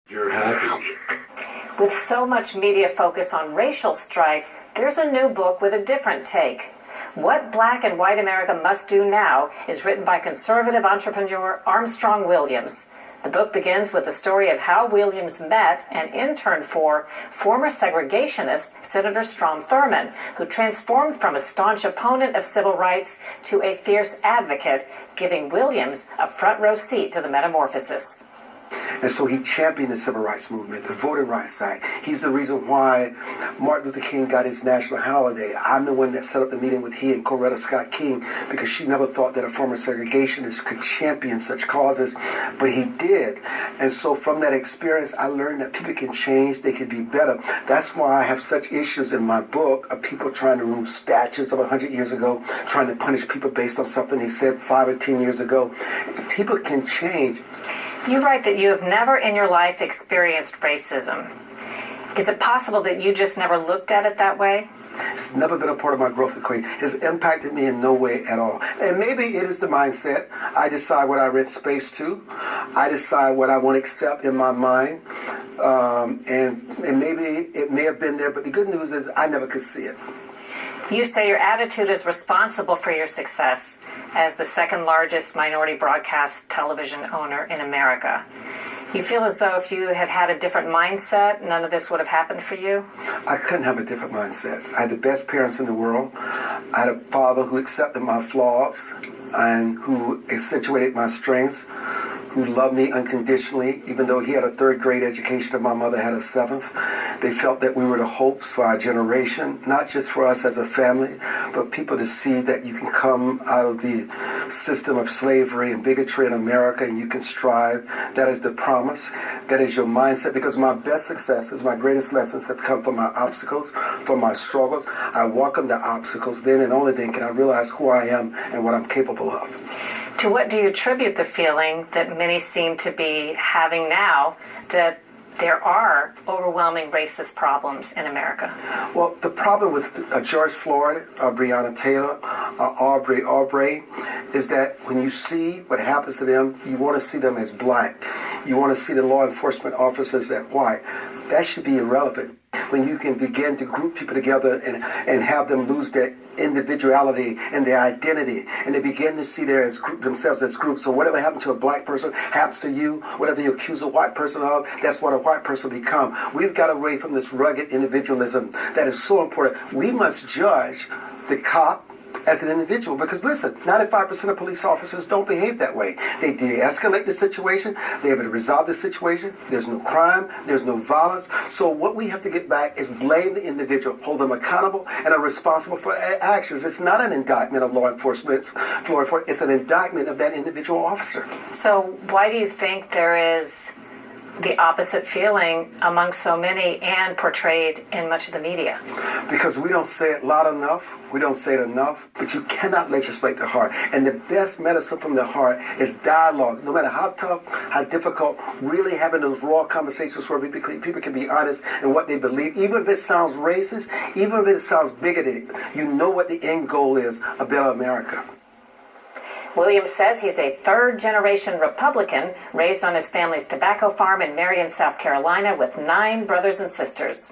You're happy. With so much media focus on racial strife, there's a new book with a different take. What Black and White America Must Do Now is written by conservative entrepreneur Armstrong Williams. The book begins with the story of how Williams met and interned for former segregationist Senator Strom Thurmond, who transformed from a staunch opponent of civil rights to a fierce advocate, giving Williams a front row seat to the metamorphosis. And so he championed the civil rights movement, the Voting Rights Act. He's the reason why Martin Luther King got his national holiday. I'm the one that set up the meeting with he and Coretta Scott King, because she never thought that a former segregationist could champion such causes, but he did. And so from that experience, I learned that people can change, they can be better. That's why I have such issues in my book of people trying to remove statues of 100 years ago, trying to punish people based on something they said 5 or 10 years ago. People can change. You write that you have never in your life experienced racism. Is it possible that you just never looked at it that way? It's never been a part of my growth equation. It's impacted me in no way at all. And maybe it is the mindset. I decide what I rent space to. I decide what I want to accept in my mind. And maybe it may have been there, but the good news is I never could see it. You say your attitude is responsible for your success as the second largest minority broadcast television owner in America. You feel as though if you had had a different mindset, none of this would have happened for you? I couldn't have a different mindset. I had the best parents in the world. I had a father who accepted my flaws and who accentuated my strengths, who loved me unconditionally, even though he had a 3rd grade education and my mother had a 7th. They felt that we were the hopes for our generation, not just for us as a family, but people to see that you can come out of the system of slavery and bigotry in America and you can strive. That is the promise. That is your mindset, because my best successes, my greatest lessons have come from my obstacles, from my struggles. I welcome the obstacles. Then and only then can I realize who I am and what I'm capable of. To what do you attribute the feeling that many seem to be having now that there are overwhelming racist problems in America? Well, the problem with George Floyd, Breonna Taylor, Arbery, is that when you see what happens to them, you want to see them as black. You want to see the law enforcement officers as white. That should be irrelevant. When you can begin to group people together and have them lose their individuality and their identity, and they begin to see themselves as groups. So whatever happened to a black person happens to you. Whatever you accuse a white person of, that's what a white person become. We've got away from this rugged individualism that is so important. We must judge the cop as an individual, because listen, 95% of police officers don't behave that way. They de-escalate the situation, they have to resolve the situation, there's no crime, there's no violence. So what we have to get back is blame the individual, hold them accountable and are responsible for actions. It's not an indictment of law enforcement, it's an indictment of that individual officer. So why do you think there is the opposite feeling among so many and portrayed in much of the media? Because we don't say it loud enough, we don't say it enough, but you cannot legislate the heart. And the best medicine from the heart is dialogue. No matter how tough, how difficult, really having those raw conversations where people can be honest in what they believe, even if it sounds racist, even if it sounds bigoted, you know what the end goal is, a better America. Williams says he's a 3rd-generation Republican, raised on his family's tobacco farm in Marion, South Carolina, with 9 brothers and sisters.